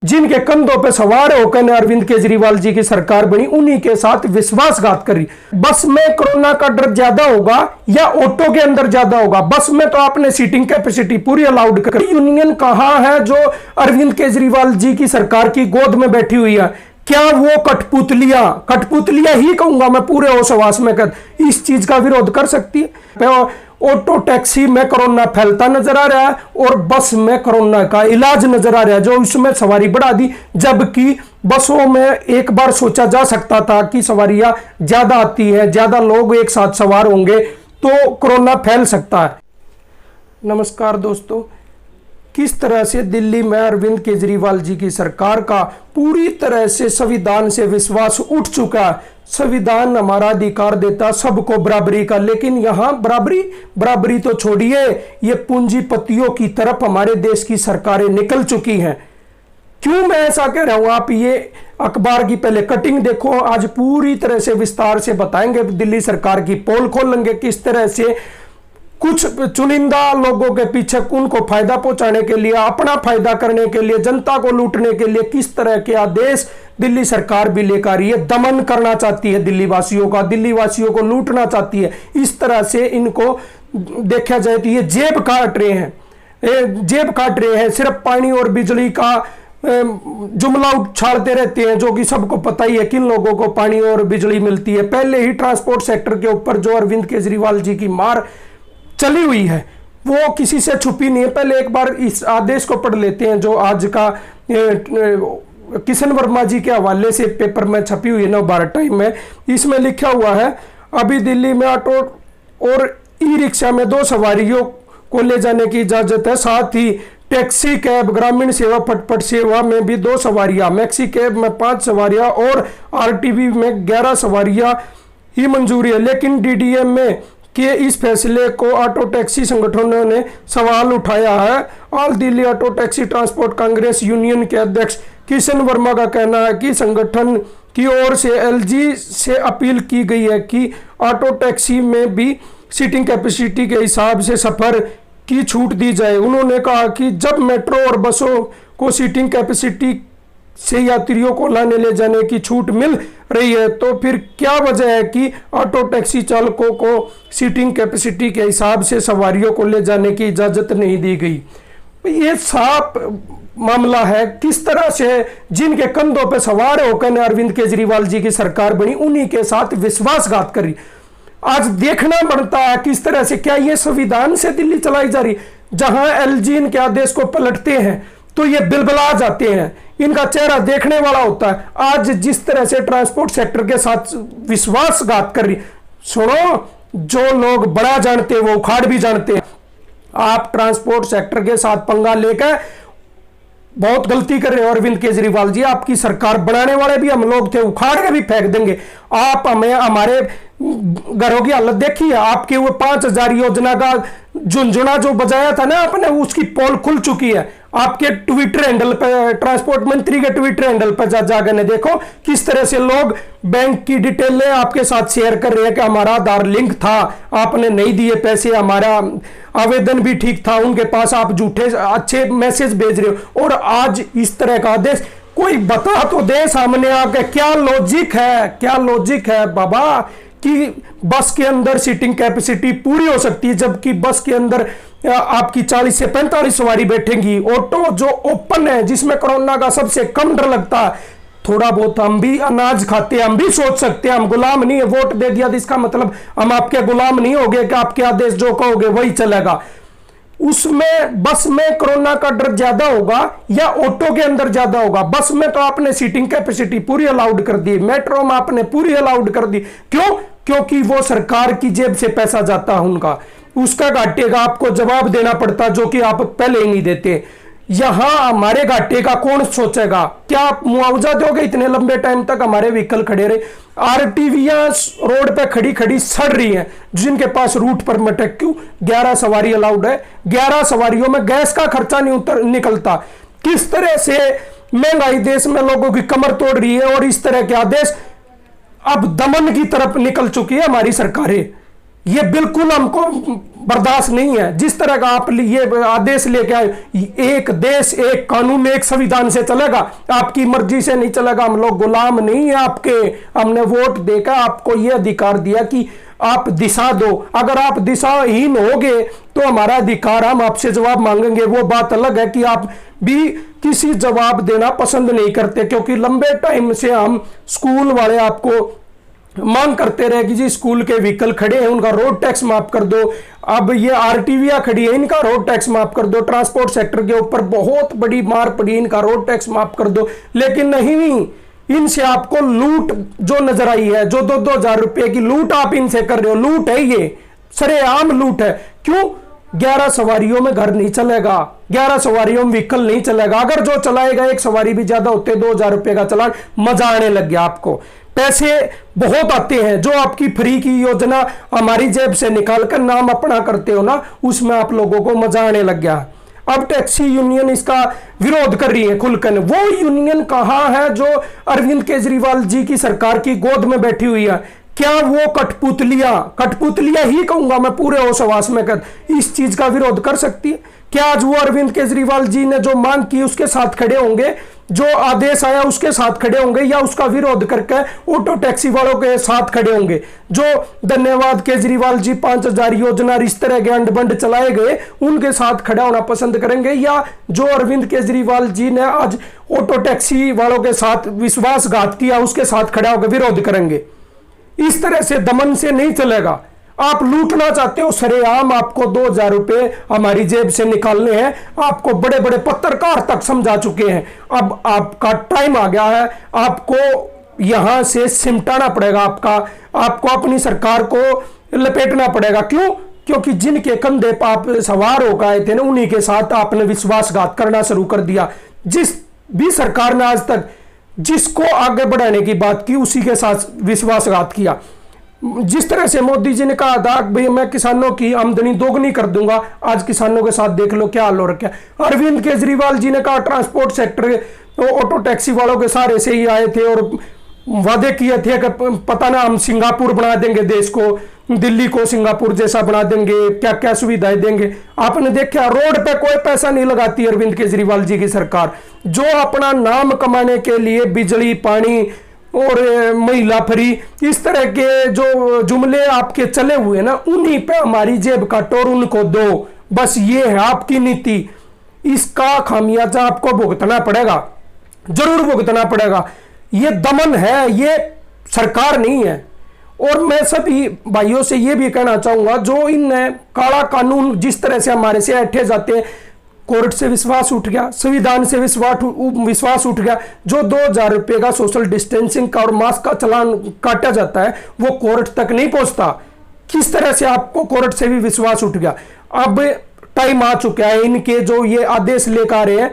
जिनके कंधों पे सवार होकर अरविंद केजरीवाल जी की सरकार बनी, उन्हीं के साथ विश्वासघात करी। बस में कोरोना का डर ज्यादा होगा या ऑटो के अंदर ज्यादा होगा? बस में तो आपने सीटिंग कैपेसिटी पूरी अलाउड कर। यूनियन कहां है जो अरविंद केजरीवाल जी की सरकार की गोद में बैठी हुई है? क्या वो कठपुतलियां ही कहूंगा मैं पूरे होशवास में कर इस चीज का विरोध कर सकती है? ऑटो टैक्सी में कोरोना फैलता नजर आ रहा है और बस में कोरोना का इलाज नजर आ रहा है, जो उसमें सवारी बढ़ा दी, जबकि बसों में एक बार सोचा जा सकता था कि सवारियां ज्यादा आती है, ज्यादा लोग एक साथ सवार होंगे तो कोरोना फैल सकता है। नमस्कार दोस्तों, किस तरह से दिल्ली में अरविंद केजरीवाल जी की सरकार का पूरी तरह से संविधान से विश्वास उठ चुका है। संविधान हमारा अधिकार देता सबको बराबरी का, लेकिन यहां बराबरी तो छोड़िए, ये पूंजीपतियों की तरफ हमारे देश की सरकारें निकल चुकी हैं। क्यों मैं ऐसा कह रहा हूं? आप ये अखबार की पहले कटिंग देखो, आज पूरी तरह से विस्तार से बताएंगे। दिल्ली सरकार की पोल खोलेंगे, किस तरह से कुछ चुनिंदा लोगों के पीछे उनको फायदा पहुंचाने के लिए, अपना फायदा करने के लिए, जनता को लूटने के लिए किस तरह के आदेश दिल्ली सरकार भी लेकर आ रही है। दमन करना चाहती है दिल्ली वासियों का, दिल्ली वासियों को लूटना चाहती है। इस तरह से इनको देखा जाए तो ये जेब काट रहे हैं, सिर्फ पानी और बिजली का जुमला उछालते रहते हैं, जो कि सबको पता ही है किन लोगों को पानी और बिजली मिलती है। पहले ही ट्रांसपोर्ट सेक्टर के ऊपर जो अरविंद केजरीवाल जी की मार चली हुई है वो किसी से छुपी नहीं है। पहले एक बार इस आदेश को पढ़ लेते हैं जो आज का किशन वर्मा जी के हवाले से पेपर में छपी हुई है नवभारत टाइम में। इसमें लिखा हुआ है, अभी दिल्ली में ऑटो और ई रिक्शा में 2 सवारियों को ले जाने की इजाजत है, साथ ही टैक्सी, कैब, ग्रामीण सेवा, फटफट सेवा में भी 2 सवारियां, मैक्सी कैब में 5 सवारियां और आरटीवी में 11 सवारियां ही मंजूरी है। लेकिन डीडीएम में कि इस फैसले को ऑटो टैक्सी संगठनों ने सवाल उठाया है। All Delhi auto taxi transport Congress union के अध्यक्ष किशन वर्मा का कहना है कि संगठन की ओर से एलजी से अपील की गई है कि ऑटो टैक्सी में भी सीटिंग कैपेसिटी के हिसाब से सफर की छूट दी जाए। उन्होंने कहा कि जब मेट्रो और बसों को सीटिंग कैपेसिटी से यात्रियों को लाने ले जाने की छूट मिल रही है, तो फिर क्या वजह है कि ऑटो टैक्सी चालकों को सीटिंग कैपेसिटी के हिसाब से सवारियों को ले जाने की इजाजत नहीं दी गई? ये साफ मामला है। किस तरह से जिनके कंधों पे सवार होकर अरविंद केजरीवाल जी की सरकार बनी, उन्हीं के साथ विश्वासघात करी। आज देखना पड़ता है किस तरह से, क्या ये संविधान से दिल्ली चलाई जा रही? जहां एलजी इनके आदेश को पलटते हैं तो ये बिलबिला जाते हैं, इनका चेहरा देखने वाला होता है। आज जिस तरह से ट्रांसपोर्ट सेक्टर के साथ विश्वासघात कर रही, सुनो, जो लोग बड़ा जानते हैं वो उखाड़ भी जानते हैं। आप ट्रांसपोर्ट सेक्टर के साथ पंगा लेकर बहुत गलती कर रहे हो अरविंद केजरीवाल जी। आपकी सरकार बनाने वाले भी हम लोग थे, उखाड़ के भी फेंक देंगे। आप हमें हमारे घरों की हालत देखी है। आपके वो 5000 योजना का झुंझुना जो बजाया था ना आपने, उसकी पोल खुल चुकी है। आपके ट्विटर हैंडल पे, ट्रांसपोर्ट मंत्री के ट्विटर हैंडल पर जाकर ने देखो किस तरह से लोग बैंक की डिटेलें आपके साथ शेयर कर रहे हैं कि हमारा आधार लिंक था, आपने नहीं दिए पैसे, हमारा आवेदन भी ठीक था, उनके पास आप झूठे अच्छे मैसेज भेज रहे हो। और आज इस तरह का आदेश, कोई बता तो दे सामने आके क्या लॉजिक है बाबा कि बस के अंदर सीटिंग कैपेसिटी पूरी हो सकती है, जबकि बस के अंदर आपकी 40 से 45 सवारी बैठेंगी। ऑटो जो ओपन है, जिसमें कोरोना का सबसे कम डर लगता है, थोड़ा बहुत हम भी अनाज खाते हैं, हम भी सोच सकते हैं, हम गुलाम नहीं है। वोट दे दिया तो इसका मतलब हम आपके गुलाम नहीं हो गए कि आपके आदेश जो कहोगे वही चलेगा। उसमें बस में कोरोना का डर ज्यादा होगा या ऑटो के अंदर ज्यादा होगा? बस में तो आपने सीटिंग कैपेसिटी पूरी अलाउड कर दी, मेट्रो में आपने पूरी अलाउड कर दी। क्यों? क्योंकि वो सरकार की जेब से पैसा जाता है उनका, उसका घाटे का आपको जवाब देना पड़ता, जो कि आप पहले ही नहीं देते। यहां हमारे घाटे का कौन सोचेगा? क्या आप मुआवजा दोगे? इतने लंबे टाइम तक हमारे व्हीकल खड़े रहे, आरटीवीयां रोड पे खड़ी खड़ी सड़ रही हैं, जिनके पास रूट परमिट है। क्यों? 11 सवारी अलाउड है, 11 सवारियों में गैस का खर्चा नहीं निकलता। किस तरह से महंगाई देश में लोगों की कमर तोड़ रही है, और इस तरह के आदेश अब दमन की तरफ निकल चुकी है हमारी सरकारें। ये बिल्कुल हमको बर्दाश्त नहीं है। जिस तरह का आप ये आदेश लेके आए, एक देश एक कानून एक संविधान से चलेगा, आपकी मर्जी से नहीं चलेगा। हम लोग गुलाम नहीं है आपके, हमने वोट देकर आपको ये अधिकार दिया कि आप दिशा दो। अगर आप दिशाहीन होगे तो हमारा अधिकार, हम आपसे जवाब मांगेंगे। वो बात अलग है कि आप भी किसी जवाब देना पसंद नहीं करते, क्योंकि लंबे टाइम से हम स्कूल वाले आपको मांग करते रहे कि जी स्कूल के व्हीकल खड़े हैं उनका रोड टैक्स माफ कर दो। अब ये आरटीवीया खड़ी है, इनका रोड टैक्स माफ कर दो। ट्रांसपोर्ट सेक्टर के ऊपर बहुत बड़ी मार पड़ी, इनका रोड टैक्स माफ कर दो। लेकिन नहीं, इनसे आपको लूट जो नजर आई है, जो 2-2 हजार रुपए की लूट आप इनसे कर रहे हो, लूट है, ये सरेआम लूट है। क्यों? 11 सवारियों में घर नहीं चलेगा, 11 सवारियों में व्हीकल नहीं चलेगा। अगर जो चलाएगा एक सवारी भी ज्यादा होते 2000 रुपए का चलान, मजा आने लग गया आपको। पैसे बहुत आते हैं, जो आपकी फ्री की योजना हमारी जेब से निकालकर नाम अपना करते हो ना, उसमें आप लोगों को मजा आने लग गया। अब टैक्सी यूनियन इसका विरोध कर रही है खुलकर। वो यूनियन कहां है जो अरविंद केजरीवाल जी की सरकार की गोद में बैठी हुई है? क्या वो कठपुतलियां ही कहूंगा मैं पूरे होश हवास में कर इस चीज का विरोध कर सकती है? क्या आज वो अरविंद केजरीवाल जी ने जो मांग की उसके साथ खड़े होंगे, जो आदेश आया उसके साथ खड़े होंगे, या उसका विरोध करके ऑटो टैक्सी वालों के साथ खड़े होंगे? जो धन्यवाद केजरीवाल जी 5000 योजना इस तरह के अंड चलाए गए उनके साथ खड़ा होना पसंद करेंगे, या जो अरविंद केजरीवाल जी ने आज ऑटो टैक्सी वालों के साथ विश्वासघात किया उसके साथ खड़ा होकर विरोध करेंगे? इस तरह से दमन से नहीं चलेगा। आप लूटना चाहते हो सरेआम, आपको 2000 रुपए हमारी जेब से निकालने हैं, आपको बड़े बड़े पत्रकार तक समझा चुके हैं। अब आपका टाइम आ गया है, आपको यहां से सिमटाना पड़ेगा। आपको अपनी सरकार को लपेटना पड़ेगा। क्यों? क्योंकि जिनके कंधे पर आप सवार हो गए थे ना, उन्हीं के साथ आपने विश्वासघात करना शुरू कर दिया। जिस भी सरकार ने आज तक जिसको आगे बढ़ाने की बात की उसी के साथ विश्वासघात किया। जिस तरह से मोदी जी ने कहा था भाई मैं किसानों की आमदनी दोगुनी कर दूंगा, आज किसानों के साथ देख लो क्या हाल हो रखा है। अरविंद केजरीवाल जी ने कहा ट्रांसपोर्ट सेक्टर ऑटो टैक्सी वालों के सहारे से ही आए थे और वादे किए थे कि पता ना हम सिंगापुर बना देंगे देश को, दिल्ली को सिंगापुर जैसा बना देंगे, क्या क्या सुविधाएं देंगे। आपने देखा रोड पे कोई पैसा नहीं लगाती अरविंद केजरीवाल जी की सरकार। जो अपना नाम कमाने के लिए बिजली, पानी और महिला फ्री, इस तरह के जो जुमले आपके चले हुए ना, उन्हीं पे हमारी जेब काटो और उनको दो। बस ये है आपकी नीति। इसका खामियाजा आपको भुगतना पड़ेगा, जरूर भुगतना पड़ेगा। ये दमन है, ये सरकार नहीं है। और मैं सभी भाइयों से ये भी कहना चाहूंगा, जो इन काला कानून जिस तरह से हमारे से ऐठे जाते हैं, कोर्ट से विश्वास उठ गया, संविधान से विश्वास उठ गया। जो 2000 रुपए का सोशल डिस्टेंसिंग का और मास्क का चालान काटा जाता है वो कोर्ट तक नहीं पहुंचता। किस तरह से आपको कोर्ट से भी विश्वास उठ गया। अब टाइम आ चुका है इनके जो ये आदेश लेकर आ रहे हैं।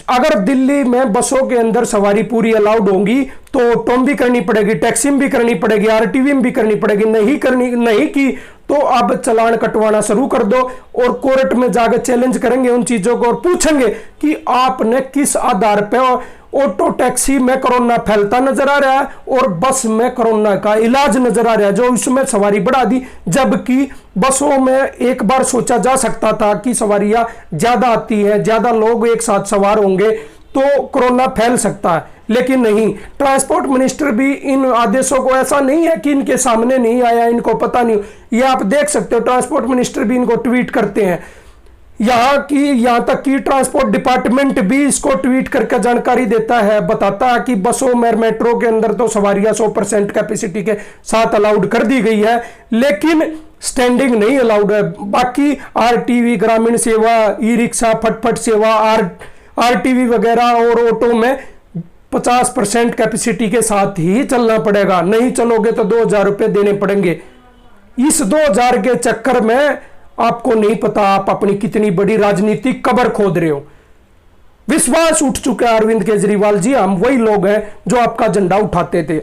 अगर दिल्ली में बसों के अंदर सवारी पूरी अलाउड होंगी तो ऑटो भी करनी पड़ेगी, टैक्सी भी करनी पड़ेगी, आरटीवी भी करनी पड़ेगी। नहीं की तो अब चालान कटवाना शुरू कर दो और कोर्ट में जाकर चैलेंज करेंगे उन चीजों को और पूछेंगे कि आपने किस आधार पर ऑटो टैक्सी में कोरोना फैलता नजर आ रहा है और बस में कोरोना का इलाज नजर आ रहा है, जो इसमें सवारी बढ़ा दी। जबकि बसों में एक बार सोचा जा सकता था कि सवारियां ज्यादा आती है, ज्यादा लोग एक साथ सवार होंगे तो कोरोना फैल सकता है, लेकिन नहीं। ट्रांसपोर्ट मिनिस्टर भी इन आदेशों को, ऐसा नहीं है कि इनके सामने नहीं आया, इनको पता नहीं। ये आप देख सकते हो, ट्रांसपोर्ट मिनिस्टर भी इनको ट्वीट करते हैं। यहां तक कि ट्रांसपोर्ट डिपार्टमेंट भी इसको ट्वीट करके जानकारी देता है, बताता है कि बसों में, मेट्रो के अंदर तो सवारियां 100% कैपेसिटी के साथ अलाउड कर दी गई है, लेकिन स्टैंडिंग नहीं अलाउड है। बाकी आरटीवी, ग्रामीण सेवा, ई रिक्शा, फटफट सेवा, आरटीवी वगैरह और ऑटो में 50% कैपेसिटी के साथ ही चलना पड़ेगा। नहीं चलोगे तो 2000 रुपए देने पड़ेंगे। इस 2000 के चक्कर में आपको नहीं पता आप अपनी कितनी बड़ी राजनीतिक कब्र खोद रहे हो। विश्वास उठ चुका है अरविंद केजरीवाल जी, हम वही लोग हैं जो आपका झंडा उठाते थे।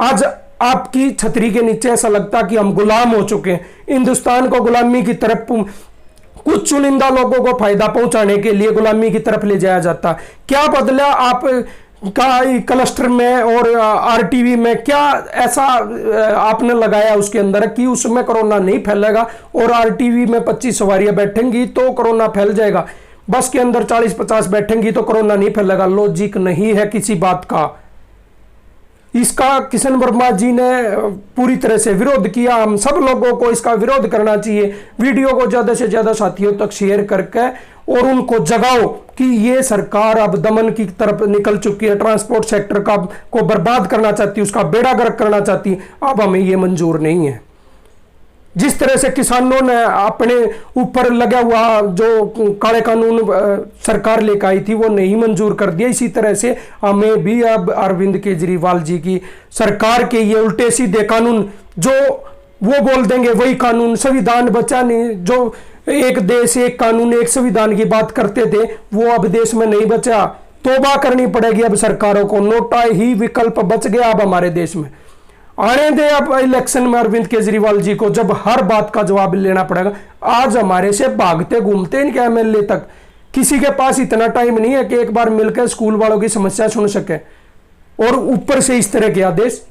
आज आपकी छतरी के नीचे ऐसा लगता कि हम गुलाम हो चुके हैं। हिंदुस्तान को गुलामी की तरफ कुछ चुनिंदा लोगों को फायदा पहुंचाने के लिए गुलामी की तरफ ले जाया जाता। क्या बदला? आप क्लस्टर में और आरटीवी में क्या ऐसा आपने लगाया उसके अंदर कि उसमें कोरोना नहीं फैलेगा, और आरटीवी में 25 सवारियां बैठेंगी तो कोरोना फैल जाएगा, बस के अंदर 40-50 बैठेंगी तो कोरोना नहीं फैलेगा। लॉजिक नहीं है किसी बात का। इसका किशन वर्मा जी ने पूरी तरह से विरोध किया। हम सब लोगों को इसका विरोध करना चाहिए। वीडियो को ज्यादा से ज्यादा साथियों तक शेयर करके और उनको जगाओ कि ये सरकार अब दमन की तरफ निकल चुकी है, ट्रांसपोर्ट सेक्टर का को बर्बाद करना चाहती है, उसका बेड़ा गर्क करना चाहती है। अब हमें ये मंजूर नहीं है। जिस तरह से किसानों ने अपने ऊपर लगा हुआ जो काले कानून सरकार लेकर आई थी वो नहीं मंजूर कर दिया, इसी तरह से हमें भी अब अरविंद केजरीवाल जी की सरकार के ये उल्टे सीधे कानून जो वो बोल देंगे वही कानून, संविधान बचा नहीं, जो एक देश एक कानून एक संविधान की बात करते थे वो अब देश में नहीं बचा। तौबा करनी पड़ेगी अब सरकारों को, नोटा ही विकल्प बच गया अब हमारे देश में। आने दे अब इलेक्शन में अरविंद केजरीवाल जी को, जब हर बात का जवाब लेना पड़ेगा। आज हमारे से भागते घूमते इनके एमएलए तक, किसी के पास इतना टाइम नहीं है कि एक बार मिलकर स्कूल वालों की समस्या सुन सके, और ऊपर से इस तरह के आदेश।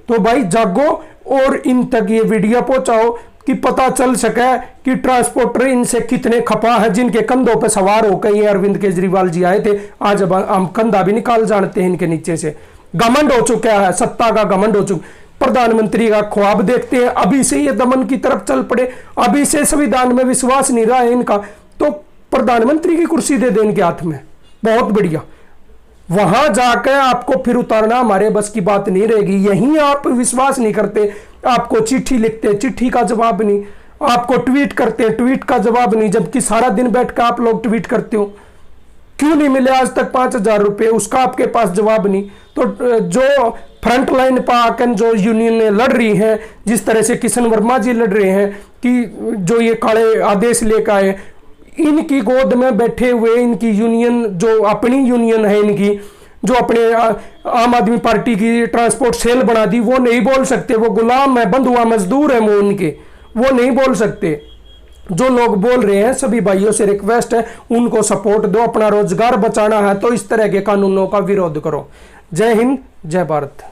तो भाई जागो और इन तक ये वीडियो पहुंचाओ कि पता चल सके कि ट्रांसपोर्टर इनसे कितने खपा है, जिनके कंधों पर सवार होकर ये अरविंद केजरीवाल जी आए थे। आज अब हम कंधा भी निकाल जानते हैं इनके नीचे से। घमंड हो चुका है, सत्ता का घमंड हो चुका। प्रधानमंत्री का ख्वाब देखते हैं, अभी से ये दमन की तरफ चल पड़े, अभी से संविधान में विश्वास नहीं रहा है इनका, तो प्रधानमंत्री की कुर्सी दे दे इनके हाथ में, बहुत बढ़िया। वहां जाकर आपको फिर उतारना हमारे बस की बात नहीं रहेगी। यहीं आप विश्वास नहीं करते, आपको चिट्ठी लिखते, चिट्ठी का जवाब नहीं, आपको ट्वीट करते, ट्वीट का जवाब नहीं, जबकि सारा दिन बैठकर आप लोग ट्वीट करते हो। क्यों नहीं मिले आज तक 5,000 रुपए, उसका आपके पास जवाब नहीं। तो जो फ्रंट लाइन पर आकर जो यूनियन लड़ रही हैं, जिस तरह से किशन वर्मा जी लड़ रहे हैं कि जो ये काले आदेश लेकर आए, इनकी गोद में बैठे हुए इनकी यूनियन, जो अपनी यूनियन है इनकी, जो अपने आम आदमी पार्टी की ट्रांसपोर्ट सेल बना दी, वो नहीं बोल सकते। वो गुलाम है, बंधुआ मजदूर है वो उनके, वो नहीं बोल सकते। जो लोग बोल रहे हैं सभी भाइयों से रिक्वेस्ट है उनको सपोर्ट दो। अपना रोजगार बचाना है तो इस तरह के कानूनों का विरोध करो। जय हिंद, जय भारत।